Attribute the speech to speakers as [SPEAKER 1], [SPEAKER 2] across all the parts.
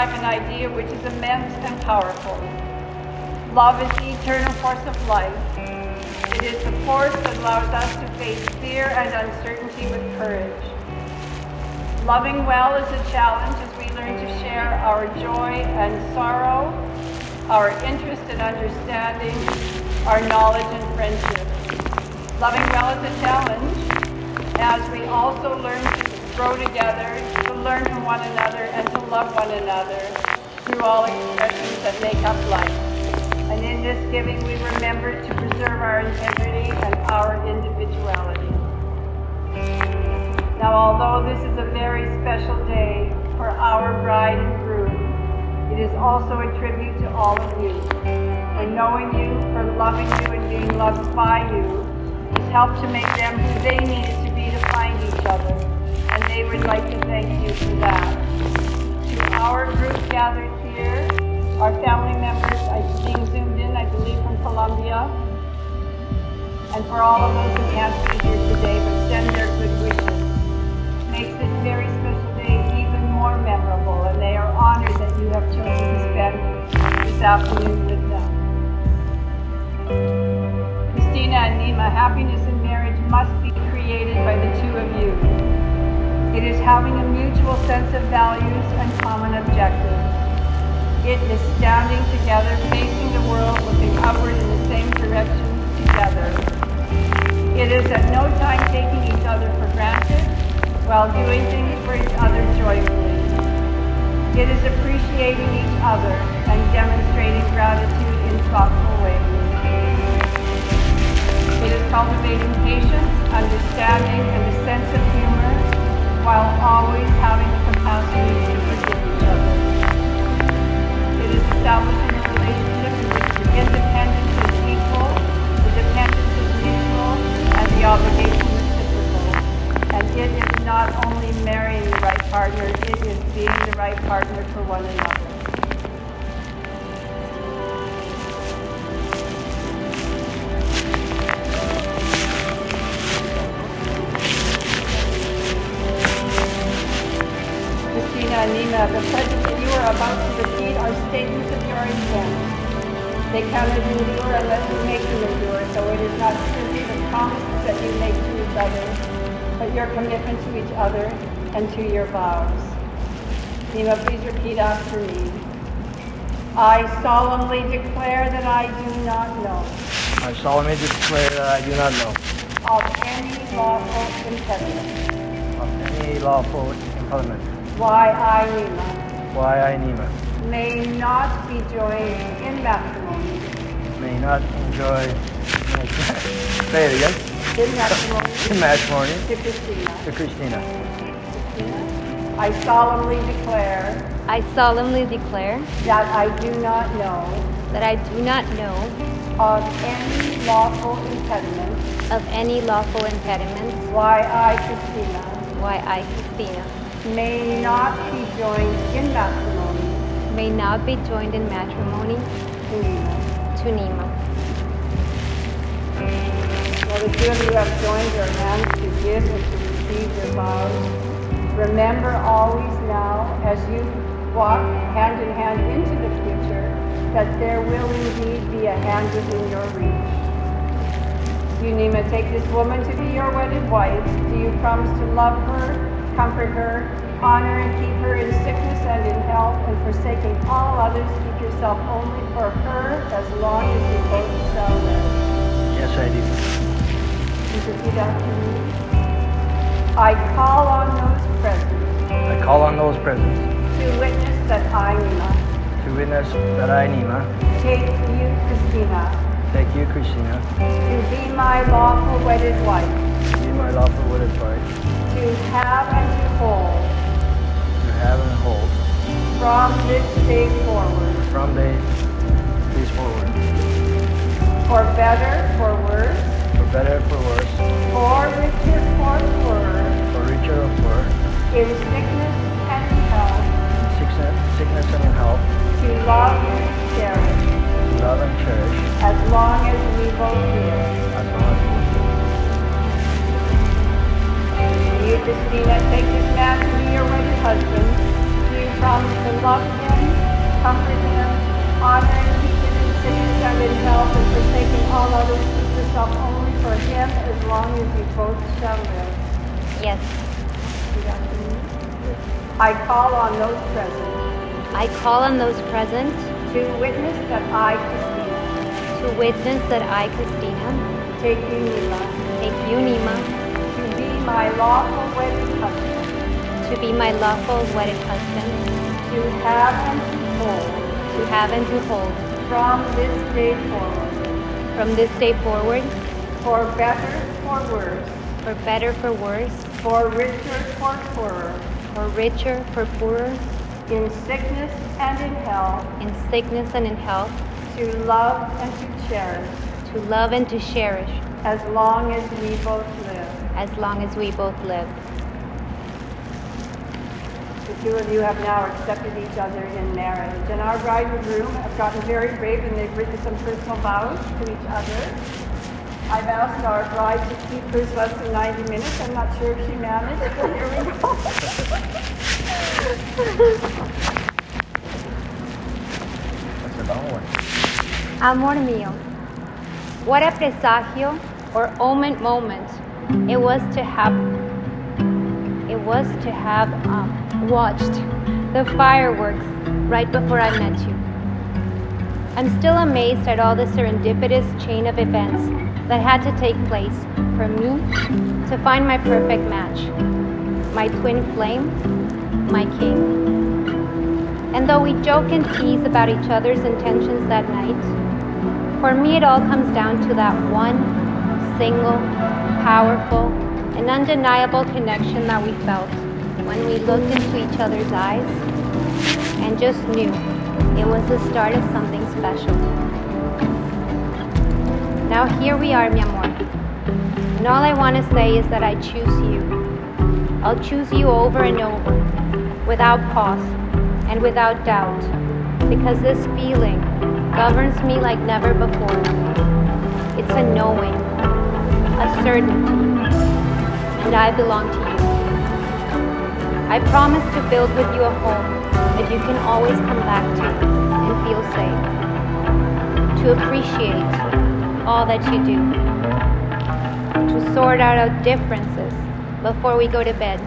[SPEAKER 1] describe an idea which is immense and powerful. Love is the eternal force of life. It is the force that allows us to face fear and uncertainty with courage. Loving well is a challenge as we learn to share our joy and sorrow, our interest and understanding, our knowledge and friendship. Loving well is a challenge as we also learn to grow together, to learn from one another, and to love one another through all expressions that make up life. And in this giving, we remember to preserve our integrity and our individuality. Now, although this is a very special day for our bride and groom, it is also a tribute to all of you, for knowing you, for loving you, and being loved by you has helped to make them who they needed to be to find each other, and they would like to thank you for that. To our group gathered here, our family members being zoomed in, I believe, from Colombia, and for all of those who can't be here today but send their good wishes, makes this very special day even more memorable, and they are honored that you have chosen to spend this afternoon with them. Cristina and Nima, happiness in marriage must be created by the two of you. It is having a mutual sense of values and common objectives. It is standing together, facing the world, looking upward in the same direction together. It is at no time taking each other for granted while doing things for each other joyfully. It is appreciating each other and demonstrating gratitude in thoughtful ways. It is cultivating patience, understanding, and a sense of humor while always having the capacity to forgive each other. It is establishing a relationship in which the independence is equal, the dependence is mutual, and the obligation reciprocal. And it is not only marrying the right partner, it is being the right partner for one another. Cristina and Nima, the pledges that you are about to repeat are statements of your intent. They cannot endure unless you make them endure, so it is not simply the promises that you make to each other, but your commitment to each other and to your vows. Nima, please repeat after me. I solemnly declare that I do not know.
[SPEAKER 2] I solemnly declare that I do not know
[SPEAKER 1] of any lawful impediment.
[SPEAKER 2] of any lawful impediment.
[SPEAKER 1] Why I, Nima,
[SPEAKER 2] Why I, Nima,
[SPEAKER 1] may not be joined in matrimony.
[SPEAKER 2] may not enjoy. Say it again.
[SPEAKER 1] In matrimony.
[SPEAKER 2] In matrimony
[SPEAKER 1] To Cristina.
[SPEAKER 2] to Cristina.
[SPEAKER 1] I solemnly declare
[SPEAKER 3] I solemnly declare
[SPEAKER 1] that I do not know
[SPEAKER 3] that I do not know
[SPEAKER 1] of any lawful impediment.
[SPEAKER 3] of any lawful impediments
[SPEAKER 1] Why I, Cristina,
[SPEAKER 3] why I, Cristina,
[SPEAKER 1] may not be joined in matrimony.
[SPEAKER 3] may not be joined in matrimony
[SPEAKER 1] To Nima.
[SPEAKER 3] to Nima.
[SPEAKER 1] Well, the two of you have joined your hands to give and to receive your vows. Remember always now, as you walk hand in hand into the future, that there will indeed be a hand within your reach. You, Nima, take this woman to be your wedded wife. Do you promise to love her, comfort her, honor and keep her in sickness and in health, and forsaking all others, keep yourself only for her as long as you both shall live?
[SPEAKER 2] Yes, I do.
[SPEAKER 1] Please repeat after me. I call on those present
[SPEAKER 2] I call on those present
[SPEAKER 1] to witness that I, Nima,
[SPEAKER 2] to witness that I, Nima,
[SPEAKER 1] take you, Cristina,
[SPEAKER 2] take you, Cristina,
[SPEAKER 1] to be my lawful wedded wife,
[SPEAKER 2] to be my lawful wedded wife,
[SPEAKER 1] to have and to hold,
[SPEAKER 2] to have and hold,
[SPEAKER 1] from this day forward,
[SPEAKER 2] from days forward,
[SPEAKER 1] for better, for worse,
[SPEAKER 2] for better, for worse,
[SPEAKER 1] for richer, for poorer,
[SPEAKER 2] for richer or poorer,
[SPEAKER 1] in sickness and in health,
[SPEAKER 2] sickness and in health,
[SPEAKER 1] to love and cherish,
[SPEAKER 2] to love and cherish,
[SPEAKER 1] as long as we both live.
[SPEAKER 2] as long as we live.
[SPEAKER 1] You, Cristina, take this man to be your wedded husband. Do you promise to love him, all others keep yourself only for him as long as you both shall live.
[SPEAKER 3] Yes.
[SPEAKER 1] I call on those present
[SPEAKER 3] I call on those present
[SPEAKER 1] to witness that I, Cristina,
[SPEAKER 3] to witness that I, Cristina,
[SPEAKER 1] take you, Nima,
[SPEAKER 3] take you, Nima,
[SPEAKER 1] to be my lawful wedded husband,
[SPEAKER 3] to be my lawful wedded husband,
[SPEAKER 1] to have and to hold,
[SPEAKER 3] to have and to hold,
[SPEAKER 1] from this day forward,
[SPEAKER 3] from this day forward,
[SPEAKER 1] for better, for worse,
[SPEAKER 3] for better, for worse,
[SPEAKER 1] for richer, for poorer,
[SPEAKER 3] for richer, for poorer,
[SPEAKER 1] in sickness and in health,
[SPEAKER 3] in sickness and in health,
[SPEAKER 1] to love and to cherish,
[SPEAKER 3] to love and to cherish,
[SPEAKER 1] as long as we both live.
[SPEAKER 3] as long as we both live.
[SPEAKER 1] The two of you have now accepted each other in marriage, and our bride and groom have gotten very brave and they've written some personal vows to each other. I've asked our bride to keep hers less than 90 minutes. I'm not sure if she managed, but here we go.
[SPEAKER 2] That's a long one.
[SPEAKER 3] Amor mío, what a presagio or omen moment it was to have watched the fireworks right before I met you. I'm still amazed at all the serendipitous chain of events that had to take place for me to find my perfect match, my twin flame, my king. And though we joke and tease about each other's intentions that night, for me it all comes down to that one single, powerful, and undeniable connection that we felt when we looked into each other's eyes and just knew it was the start of something special. Now here we are, mi amor. And all I want to say is that I choose you. I'll choose you over and over, without pause and without doubt, because this feeling governs me like never before. It's a knowing, a certainty, and I belong to you. I promise to build with you a home that you can always come back to and feel safe, to appreciate all that you do, to sort out our differences before we go to bed.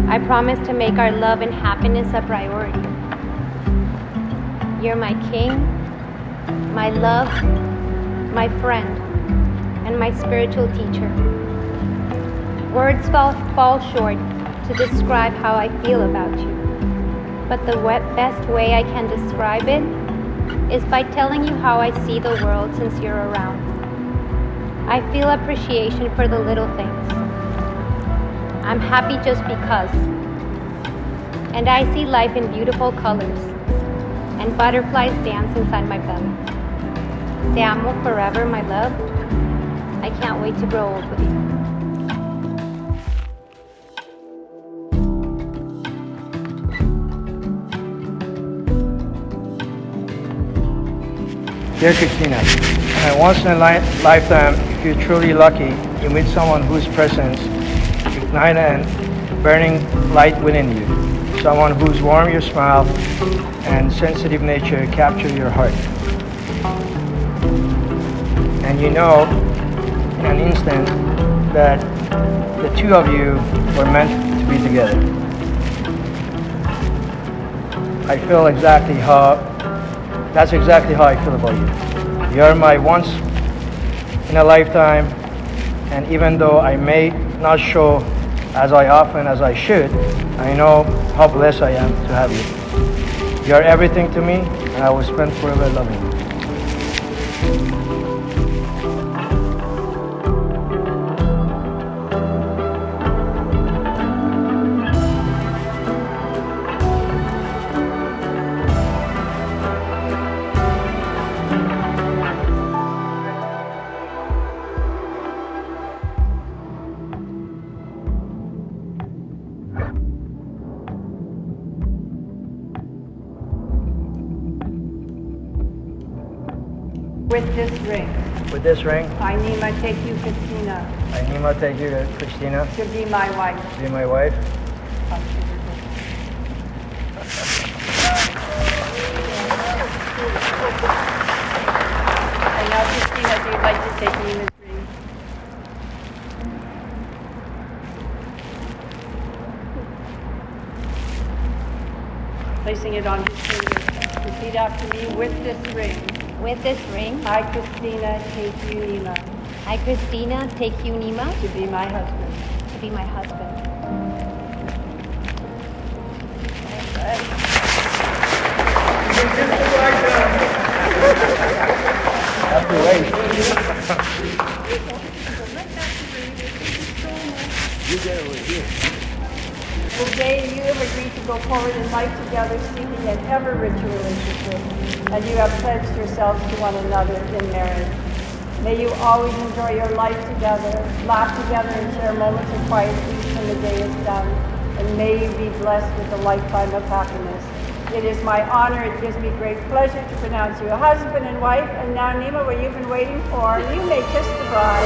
[SPEAKER 3] I promise to make our love and happiness a priority. You're my king, my love, my friend, and my spiritual teacher. Words fall short to describe how I feel about you, but the best way I can describe it is by telling you how I see the world since you're around. I feel appreciation for the little things. I'm happy just because. And I see life in beautiful colors, and butterflies dance inside my belly. Te amo forever, my love. I can't wait to grow old with you.
[SPEAKER 2] Dear Cristina, once in a lifetime, if you're truly lucky, you meet someone whose presence ignites a burning light within you. Someone whose warm your smile and sensitive nature capture your heart. And you know in an instant that the two of you were meant to be together. That's exactly how I feel about you. You're my once in a lifetime, and even though I may not show as often as I should, I know how blessed I am to have you. You're everything to me, and I will spend forever loving you.
[SPEAKER 1] With this ring,
[SPEAKER 2] I,
[SPEAKER 1] Nima, take you, Cristina,
[SPEAKER 2] Nima, take you, Cristina,
[SPEAKER 1] to be my wife.
[SPEAKER 2] to be my wife.
[SPEAKER 1] I now, Cristina, if you'd like to take Nima's ring. Placing it on his finger. Repeat after me. With this ring,
[SPEAKER 3] With this ring,
[SPEAKER 1] I, Cristina, take you, Nima,
[SPEAKER 3] I, Cristina, take you, Nima,
[SPEAKER 1] to be my husband.
[SPEAKER 3] to be my husband.
[SPEAKER 2] That's the way.
[SPEAKER 1] Today you have agreed to go forward in life together, seeking an ever-richer relationship, and you have pledged yourselves to one another in marriage. May you always enjoy your life together, laugh together, and share moments of quiet peace when the day is done. And may you be blessed with a lifetime of happiness. It is my honor, it gives me great pleasure to pronounce you a husband and wife. And now, Nima, what you've been waiting for, you may kiss the bride.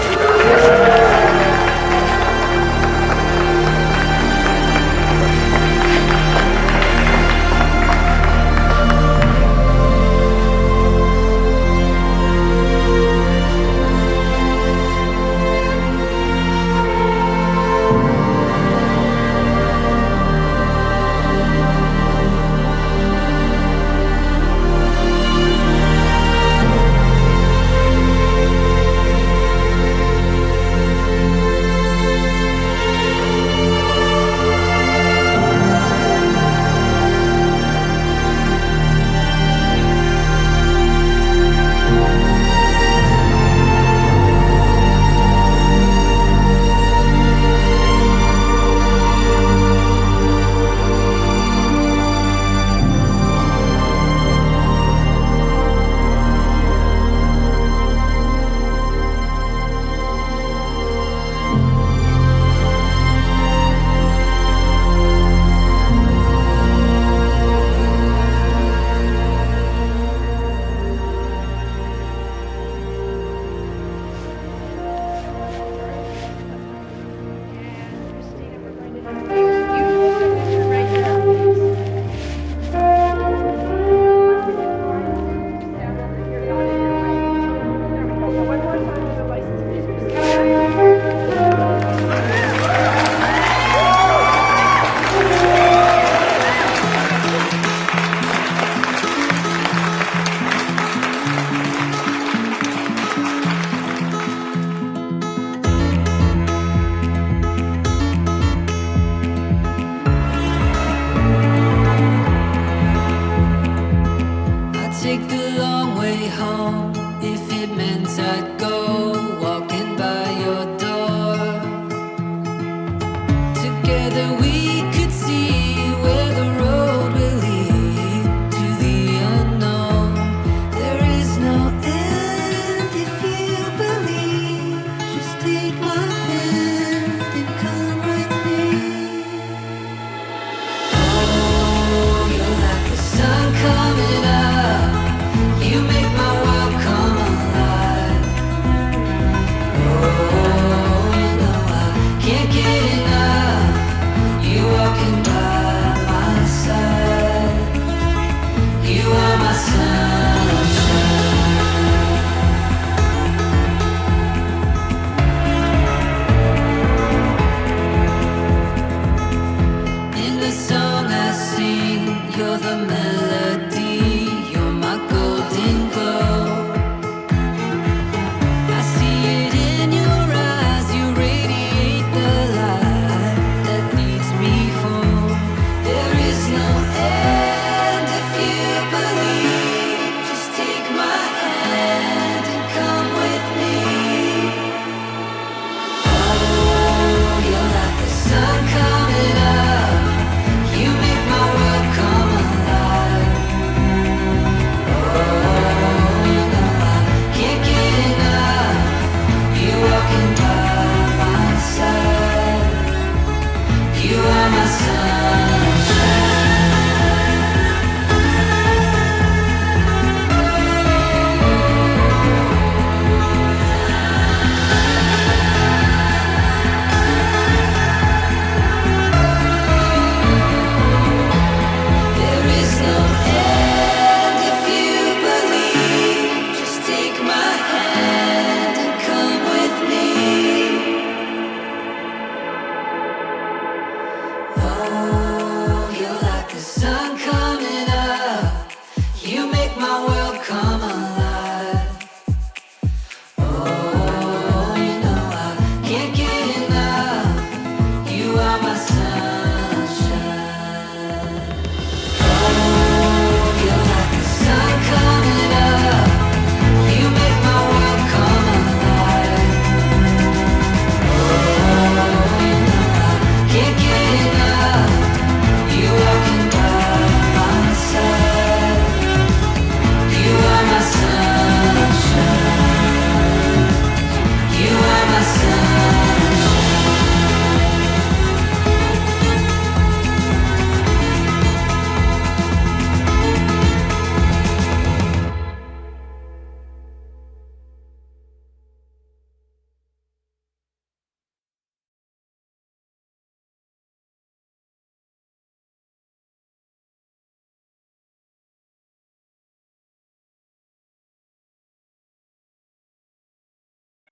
[SPEAKER 4] Can't get enough. You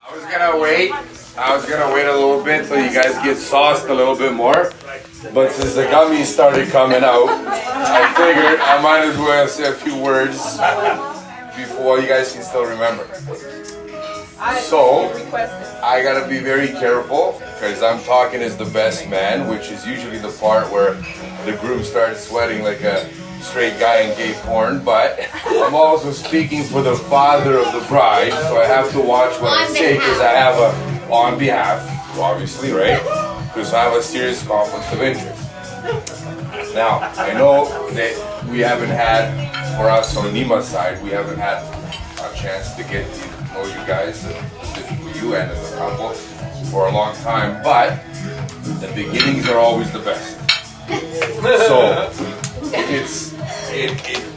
[SPEAKER 4] I was gonna wait a little bit till you guys get sauced a little bit more. But since the gummies started coming out, I figured I might as well say a few words before you guys can still remember. So, I gotta be very careful because I'm talking as the best man, which is usually the part where the groom starts sweating like a straight guy in gay porn, but I'm also speaking for the father of the bride, so I have to watch what I say because I have a on behalf, obviously, right? Because I have a serious conflict of interest. Now, I know that we haven't had, for us on Nima's side, we haven't had a chance to get to know you guys, specifically you and as a couple, for a long time, but the beginnings are always the best. So,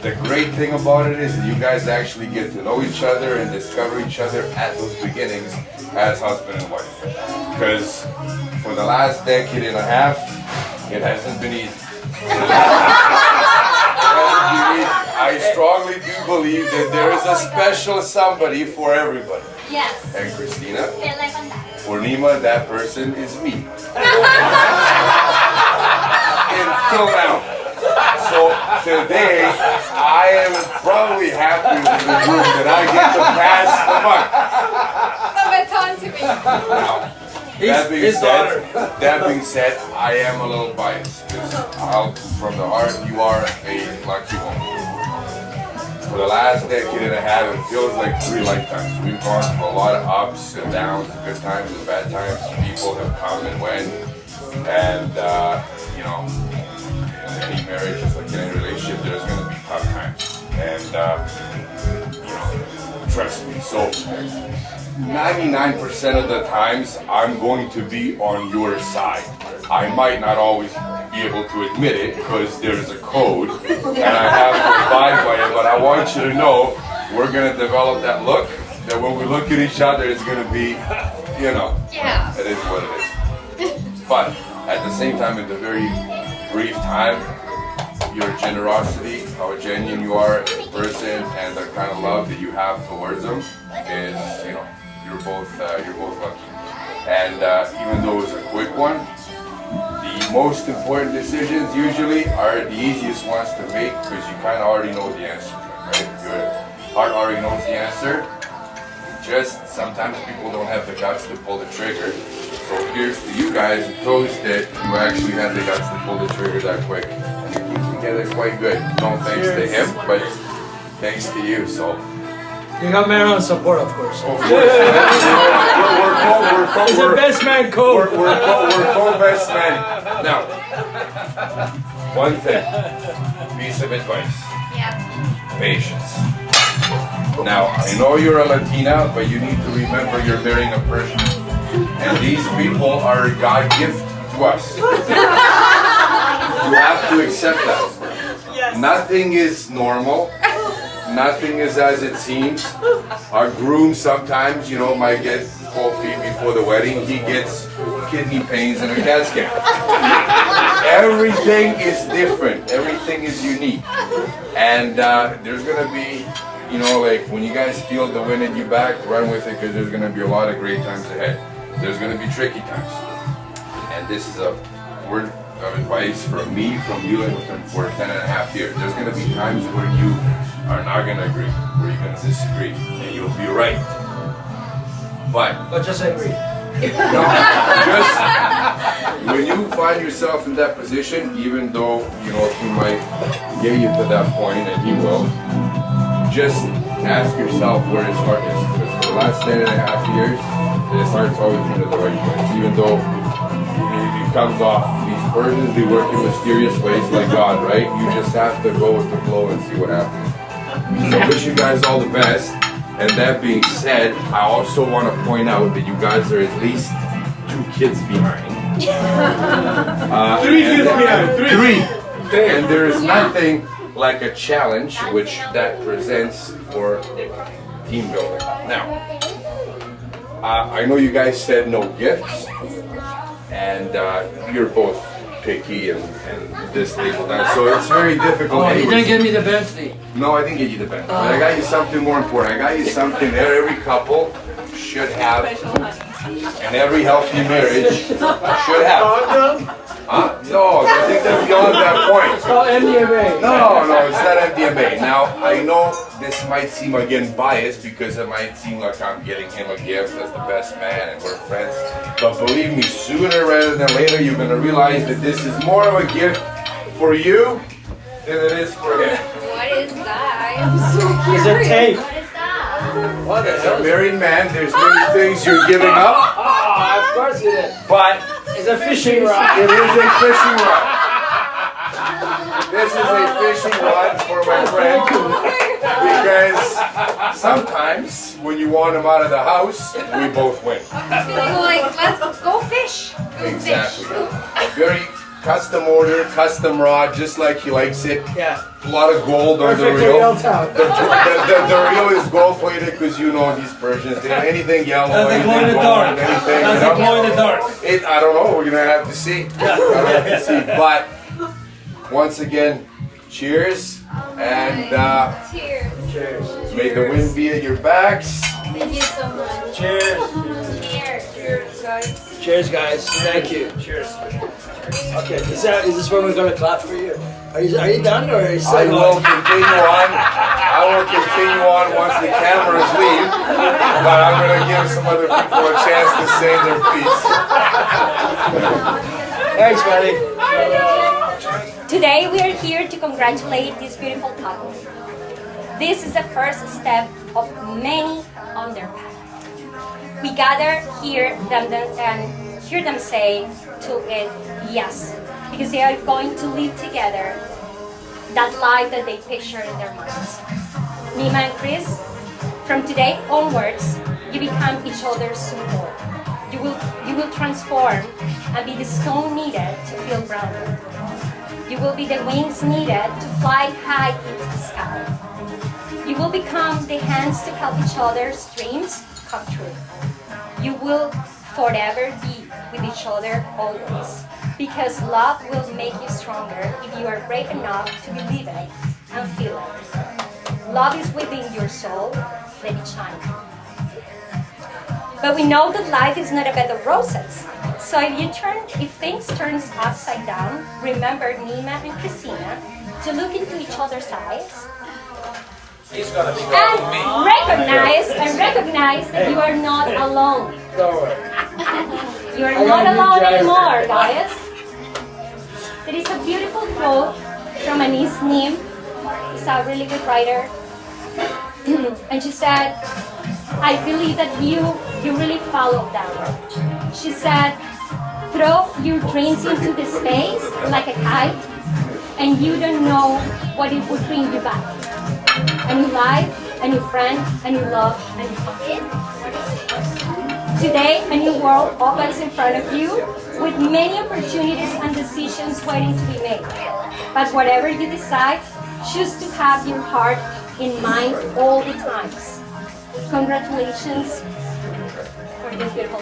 [SPEAKER 4] the great thing about it is that you guys actually get to know each other and discover each other at those beginnings as husband and wife. Because for the last decade and a half, it hasn't been easy. I strongly do believe that there is a special somebody for everybody.
[SPEAKER 5] Yes.
[SPEAKER 4] And Cristina,
[SPEAKER 5] Feel like on that.
[SPEAKER 4] for Nima, that person is me. Until now. So today, I am probably happy with the room that I get to pass the buck. Now, that being said, I am a little biased because from the heart, you are a lucky woman. For the last decade and a half, it feels like 3 lifetimes. We've gone through a lot of ups and downs, good times and bad times. People have come and went, and you know, in any marriage, just like in any relationship, there's going to be tough times, and you know, trust me. So 99% of the times, I'm going to be on your side. I might not always be able to admit it because there's a code and I have to abide by it, but I want you to know we're going to develop that look, that when we look at each other, it's going to be, you know, it is what it is. But at the same time, in the very brief time, your generosity, how genuine you are as a person, and the kind of love that you have towards them is, you know, you're both lucky. And even though it's a quick one, the most important decisions usually are the easiest ones to make because you kind of already know the answer, right? Your heart already knows the answer. Just sometimes people don't have the guts to pull the trigger. So here's to you guys, the toast that you actually had the guts to pull the trigger that quick. And you keep together quite good. No thanks to him, but thanks to you. So
[SPEAKER 6] you got Marilyn support, of course.
[SPEAKER 4] Of course. We're
[SPEAKER 6] the best man code.
[SPEAKER 4] We're co-best men. Now, one thing, piece of advice.
[SPEAKER 5] Yeah.
[SPEAKER 4] Patience. Now, I know you're a Latina, but you need to remember you're marrying a Persian. And these people are a God gift to us. You have to accept that. Yes. Nothing is normal. Nothing is as it seems. Our groom sometimes, you know, might get cold feet before the wedding. He gets kidney pains and a CAT scan. Everything is different. Everything is unique. And there's going to be, you know, like when you guys feel the wind at your back, run with it because there's going to be a lot of great times ahead. There's going to be tricky times. And this is a word of advice from me, from you, and for 10.5 years. There's going to be times where you are not going to agree, where you're going to disagree, and you'll be right. But
[SPEAKER 6] just agree.
[SPEAKER 4] No, just when you find yourself in that position, even though you know he might get you to that point, and he will, just ask yourself where his heart is. Because for the last 10.5 years, his heart's always been in the right place. Even though it comes off, these Persians, they work in mysterious ways like God, right? You just have to go with the flow and see what happens. So I wish you guys all the best. And that being said, I also want to point out that you guys are at least 2 kids behind.
[SPEAKER 6] 3 kids behind.
[SPEAKER 4] 3. And there is nothing like a challenge which that presents for team building. Now, I know you guys said no gifts, and you're both picky and this thing and that, so it's very difficult.
[SPEAKER 6] Oh, you didn't give me the Bentley.
[SPEAKER 4] No, I didn't get you the Bentley, but I got you something more important. I got you something that every couple should have,
[SPEAKER 1] Special honey.
[SPEAKER 4] and every healthy marriage should have. Huh? No, I think they're beyond that point.
[SPEAKER 6] It's called MDMA.
[SPEAKER 4] No, it's not MDMA. Now, I know this might seem again biased because it might seem like I'm getting him a gift as the best man and we're friends. But believe me, sooner rather than later, you're going to realize that this is more of a gift for you than it is for him.
[SPEAKER 3] What is that? I'm so
[SPEAKER 6] It's a tape.
[SPEAKER 3] What is that?
[SPEAKER 6] What
[SPEAKER 4] As a married man, there's many things you're giving up,
[SPEAKER 6] Oh, of course it is.
[SPEAKER 4] but
[SPEAKER 6] It's a fishing rod.
[SPEAKER 4] it is a fishing rod. This is a fishing rod for my friend because sometimes when you want him out of the house, we both win.
[SPEAKER 3] Like, let's go fish. Go
[SPEAKER 4] Exactly.
[SPEAKER 3] Fish.
[SPEAKER 4] Very custom order, custom rod, just like he likes it.
[SPEAKER 6] Yeah.
[SPEAKER 4] A lot of gold on the
[SPEAKER 6] Perfect for
[SPEAKER 4] reel.
[SPEAKER 6] Yale Town.
[SPEAKER 4] The reel is gold plated because you know these Persians. They anything yellow,
[SPEAKER 6] Doesn't glow in
[SPEAKER 4] anything
[SPEAKER 6] the
[SPEAKER 4] gold,
[SPEAKER 6] dark.
[SPEAKER 4] anything. You
[SPEAKER 6] Doesn't glow
[SPEAKER 4] know?
[SPEAKER 6] in the dark.
[SPEAKER 4] I don't know. We're gonna have to see. Gonna have to see. But once again, cheers and
[SPEAKER 3] Cheers.
[SPEAKER 6] Cheers.
[SPEAKER 4] may the wind be at your backs.
[SPEAKER 3] Thank you so much.
[SPEAKER 6] Cheers.
[SPEAKER 3] Cheers. Cheers, guys.
[SPEAKER 6] Cheers, guys. Thank you. Cheers. Okay, is this when we're gonna clap for you? Are you done or are you still
[SPEAKER 4] I will
[SPEAKER 6] going?
[SPEAKER 4] continue on. I will continue on once the cameras leave. But I'm gonna give some other people a chance to say their piece.
[SPEAKER 6] Thanks, buddy.
[SPEAKER 7] Today we are here to congratulate this beautiful couple. This is the first step of many on their path. We gather here and hear them say to it yes, because they are going to live together that life that they picture in their minds. Nima and Chris, from today onwards, you become each other's support. You will transform and be the stone needed to feel grounded. You will be the wings needed to fly high into the sky. You will become the hands to help each other's dreams come true. You will forever be with each other always, because love will make you stronger if you are brave enough to believe it and feel it. Love is within your soul, let it shine. But we know that life is not a bed of roses. So if things turn upside down, remember Nima and Cristina to look into each other's eyes and recognize that you are not alone.
[SPEAKER 6] Don't worry.
[SPEAKER 7] You are not alone anymore, guys. There is a beautiful quote from Anise Nim. She's a really good writer. And she said, I believe that you really followed that one. She said, throw your dreams into the space like a kite, and you don't know what it would bring you back. A new life, a new friend, a new love, a new comfort. Today, a new world opens in front of you with many opportunities and decisions waiting to be made. But whatever you decide, choose to have your heart in mind all the times. Congratulations for this beautiful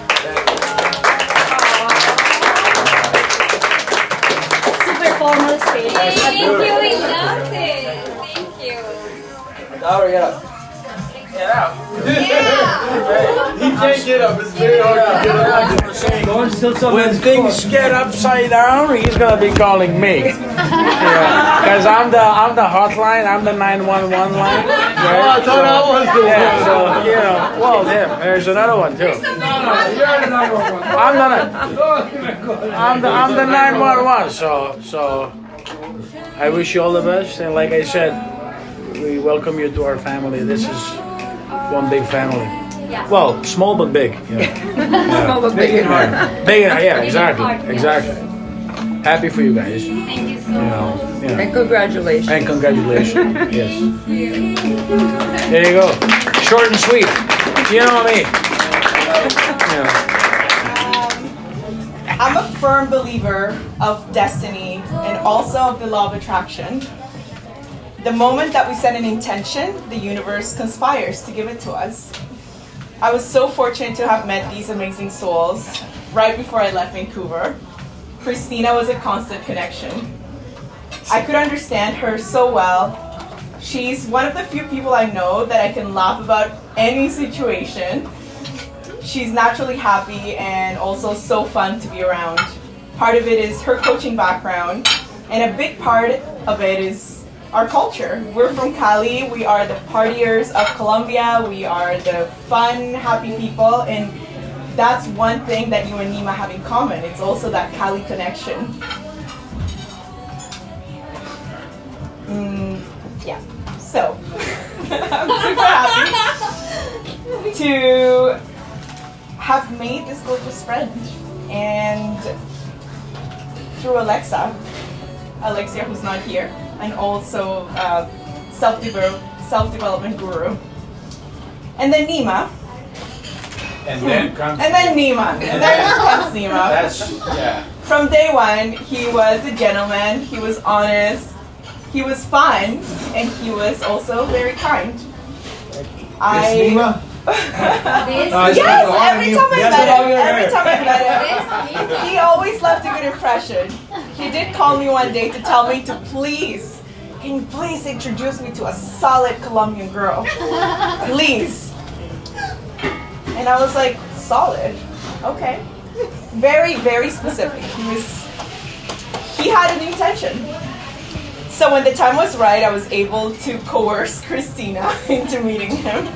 [SPEAKER 7] super formal speech.
[SPEAKER 3] Thank you, we love it. Thank you.
[SPEAKER 6] Laura, get up. Get out.
[SPEAKER 3] Yeah.
[SPEAKER 6] He can't get up. It's very hard to get up. Don't steal someone's
[SPEAKER 8] When things get upside down, he's gonna be calling me. Because I'm the hotline, I'm the 911 line. Right?
[SPEAKER 6] I thought that was the
[SPEAKER 8] Yeah, so you know, well, yeah, there's another one too. I'm the 911. So I wish you all the best, and like I said, we welcome you to our family. This is one big family.
[SPEAKER 7] Yeah.
[SPEAKER 8] Well, small but big. Yeah.
[SPEAKER 3] Small but big in heart.
[SPEAKER 8] Big, yeah, exactly. Happy for you guys.
[SPEAKER 7] Thank you so
[SPEAKER 8] You
[SPEAKER 7] much.
[SPEAKER 8] know, yeah.
[SPEAKER 3] And congratulations.
[SPEAKER 8] And congratulations. Yes. There you go. Short and sweet. You know me. Yeah.
[SPEAKER 9] I'm a firm believer of destiny and also of the law of attraction. The moment that we set an intention, the universe conspires to give it to us. I was so fortunate to have met these amazing souls right before I left Vancouver. Cristina was a constant connection. I could understand her so well. She's one of the few people I know that I can laugh about any situation. She's naturally happy and also so fun to be around. Part of it is her coaching background, and a big part of it is our culture. We're from Cali, we are the partiers of Colombia, we are the fun, happy people, and that's one thing that you and Nima have in common. It's also that Cali connection. Yeah, so I'm super happy to have made this gorgeous friend, and through Alexia who's not here, and also self-development guru, and then Nima,
[SPEAKER 8] And then comes.
[SPEAKER 9] Nima, and then comes Nima.
[SPEAKER 8] That's, yeah.
[SPEAKER 9] From day one, he was a gentleman, he was honest, he was fun, and he was also very kind.
[SPEAKER 2] Nima?
[SPEAKER 9] Yes, every time I met him, he always left a good impression. He did call me one day to tell me to can you please introduce me to a solid Colombian girl? Please. And I was like, solid? Okay. Very, very specific. He had an intention. So when the time was right, I was able to coerce Cristina into meeting him.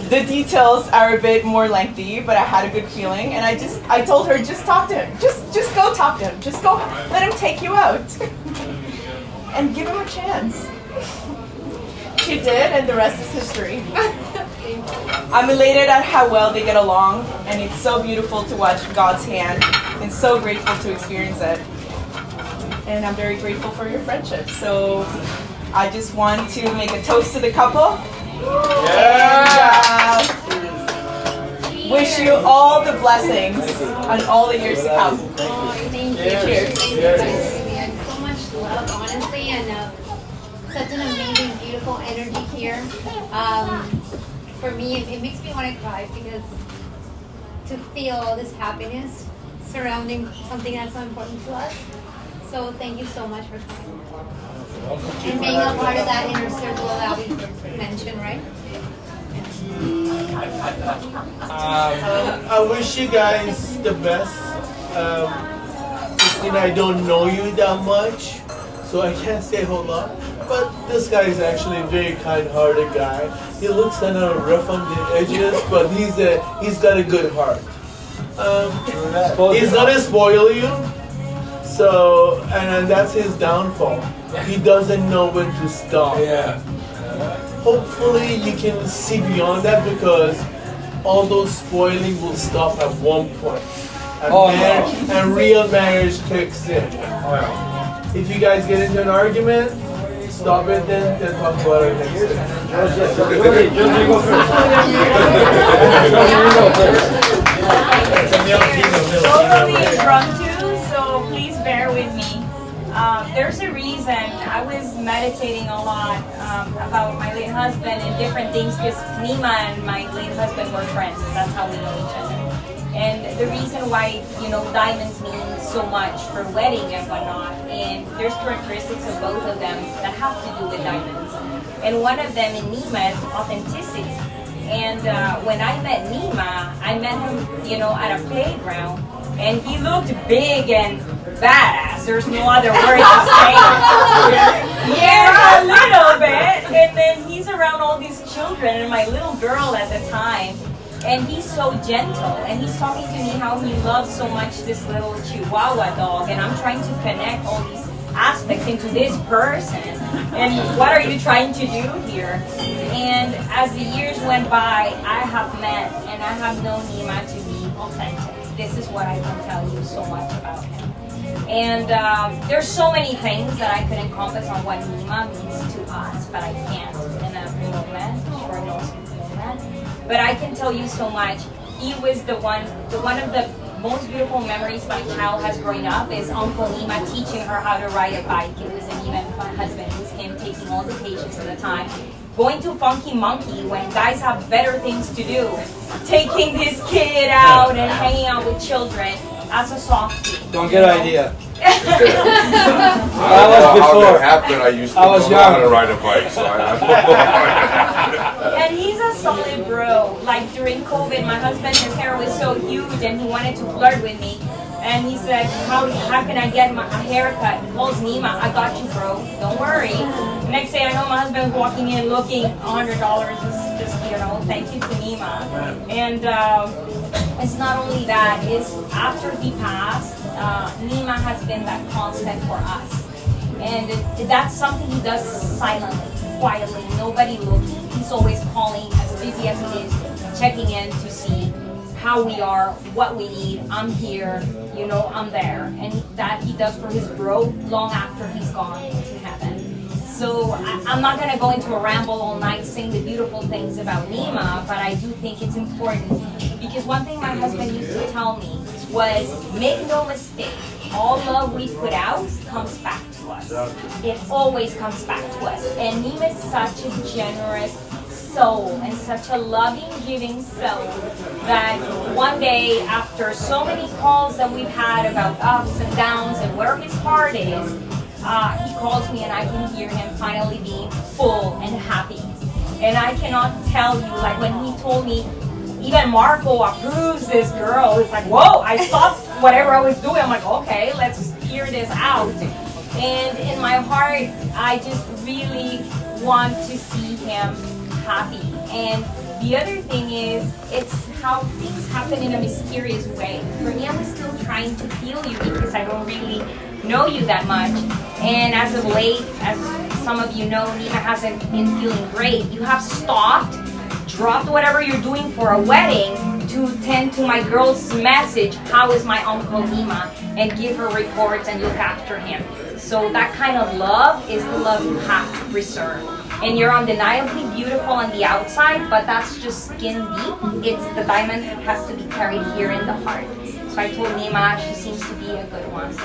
[SPEAKER 9] The details are a bit more lengthy, but I had a good feeling, and I told her, just talk to him. Just go talk to him. Just go let him take you out. And give him a chance. She did, and the rest is history. I'm elated at how well they get along, and it's so beautiful to watch God's hand, and so grateful to experience it. And I'm very grateful for your friendship. So I just want to make a toast to the couple.
[SPEAKER 8] Yeah.
[SPEAKER 9] And, wish you all the blessings on all the years to come.
[SPEAKER 3] Thank you.
[SPEAKER 9] Cheers.
[SPEAKER 3] We had so much love, honestly, and such an amazing, beautiful energy here. For me, it makes me want to cry because to feel all this happiness surrounding something that's so important to us. So thank you so much for coming. And being a part of that inner circle that we mentioned, right?
[SPEAKER 10] I wish you guys the best. Cristina, I don't know you that much, so I can't say a whole lot. But this guy is actually a very kind-hearted guy. He looks kind of rough on the edges, but he's got a good heart. He's gonna spoil you. So, and that's his downfall. He doesn't know when to stop.
[SPEAKER 8] Yeah.
[SPEAKER 10] Hopefully you can see beyond that, because all those spoiling will stop at one point. And real marriage kicks in. If you guys get into an argument, stop it then talk about it next time.
[SPEAKER 11] Totally impromptu, so please bear with me. There's a reason. I was meditating a lot about my late husband and different things, because Nima and my late husband were friends. That's how we know each other. And the reason why, diamonds mean so much for wedding and whatnot, and there's characteristics of both of them that have to do with diamonds. And one of them in Nima is authenticity. And when I met Nima, I met him, at a playground, and he looked big and badass. There's no other word to say. Yeah, a little bit. And then he's around all these children and my little girl at the time. And he's so gentle, and he's talking to me how he loves so much this little Chihuahua dog, and I'm trying to connect all these aspects into this person. And what are you trying to do here? And as the years went by, I have met and I have known Nima to be authentic. This is what I can tell you so much about him. And there's so many things that I could encompass on what Nima means to us, but I can't in a moment, short notice moment. But I can tell you so much. He was the one of the most beautiful memories my child has growing up is Uncle Nima teaching her how to ride a bike. It was Nima and my husband. It was him taking all the patience at the time. Going to Funky Monkey when guys have better things to do. Taking this kid out and hanging out with children as a softie.
[SPEAKER 6] Don't get an idea.
[SPEAKER 4] I don't know how that happened. I used to know how to ride a bike, so I don't know.
[SPEAKER 11] And he's a solid bro. Like during COVID, my husband, his hair was so huge and he wanted to flirt with me. And he said, how can I get a haircut? He calls Nima, I got you, bro. Don't worry. Next day, I know my husband's walking in looking $100 is just, you know, thank you to Nima. And it's not only that, it's after he passed, Nima has been that constant for us. And that's something he does silently, quietly, nobody looking. He's always calling, as busy as he is, checking in to see how we are, what we need. I'm here, you know, I'm there. And that he does for his bro long after he's gone to heaven. So I'm not gonna go into a ramble all night saying the beautiful things about Nima, but I do think it's important because one thing my husband used to tell me was, make no mistake, all love we put out comes back to us. It always comes back to us. And Nima is such a generous soul and such a loving, giving soul that one day, after so many calls that we've had about ups and downs and where his heart is, he calls me and I can hear him finally being full and happy. And I cannot tell you, like when he told me, even Marco approves this girl, it's like, whoa, I stopped whatever I was doing. I'm like, okay, let's hear this out. And in my heart, I just really want to see him happy. And the other thing is, it's how things happen in a mysterious way. For me, I'm still trying to feel you because I don't really know you that much. And as of late, as some of you know, Nima hasn't been feeling great. You have stopped, dropped whatever you're doing for a wedding to tend to my girl's message, how is my uncle Nima, and give her reports and look after him. So that kind of love is the love you have to preserve. And you're undeniably beautiful on the outside, but that's just skin deep. It's the diamond has to be carried here in the heart. So I told Nima, she seems to be a good one.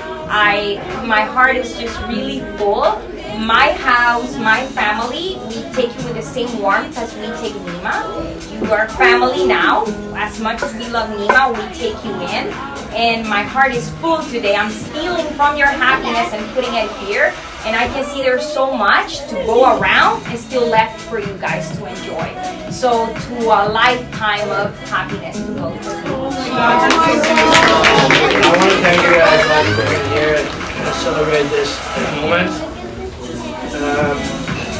[SPEAKER 11] My heart is just really full. My house, my family, we take you with the same warmth as we take Nima. You are family now. As much as we love Nima, we take you in. And my heart is full today. I'm stealing from your happiness and putting it here. And I can see there's so much to go around and still left for you guys to enjoy. So to a lifetime of happiness to go through.
[SPEAKER 6] I want to thank you guys for being here and celebrate this moment.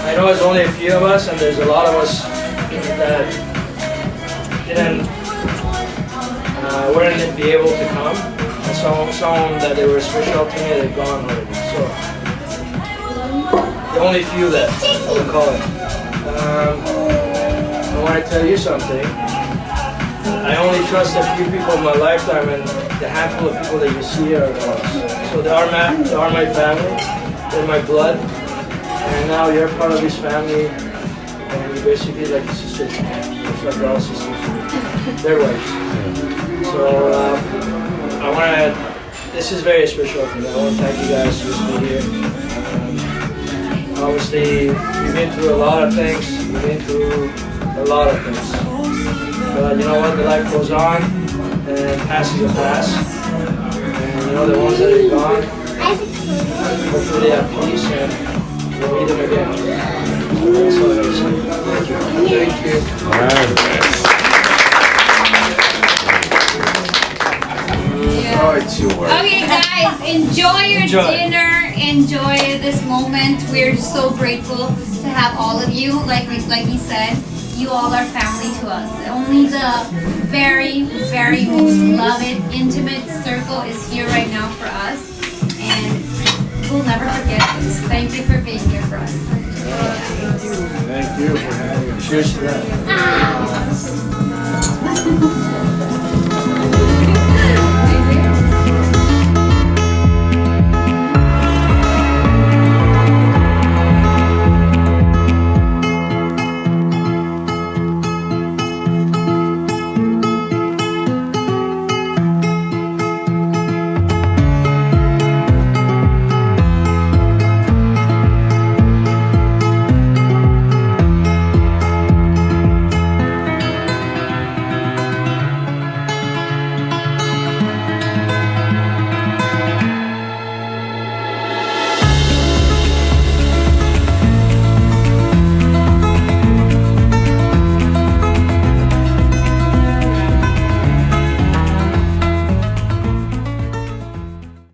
[SPEAKER 6] I know it's only a few of us, and there's a lot of us that wouldn't be able to come. And some that they were special to me, they've gone already. So the only few left, I would call it. I want to tell you something. I only trust a few people in my lifetime, and the handful of people that you see are ones. So they are my family, they're my blood, and now you're part of this family, and you're basically like a sister to me. It's like they're all sisters to me. They're wives. So I want to, this is very special for me. I want to thank you guys for being here. Obviously, you've been through a lot of things. You've been through a lot of things. But you know what? The life goes on, and passes will pass. And you know, the ones that are gone, hopefully they have peace, and we'll meet them again. That's all I have to say. Thank you. Thank you.
[SPEAKER 4] Oh, it's your word.
[SPEAKER 12] Okay, guys, enjoy your dinner. Enjoy this moment. We're so grateful to have all of you. Like he said, you all are family to us. Only the very, very most loved, intimate circle is here right now for us, and we'll never forget this. Thank you for being here for us.
[SPEAKER 6] Thank you for having us. Cheers to that.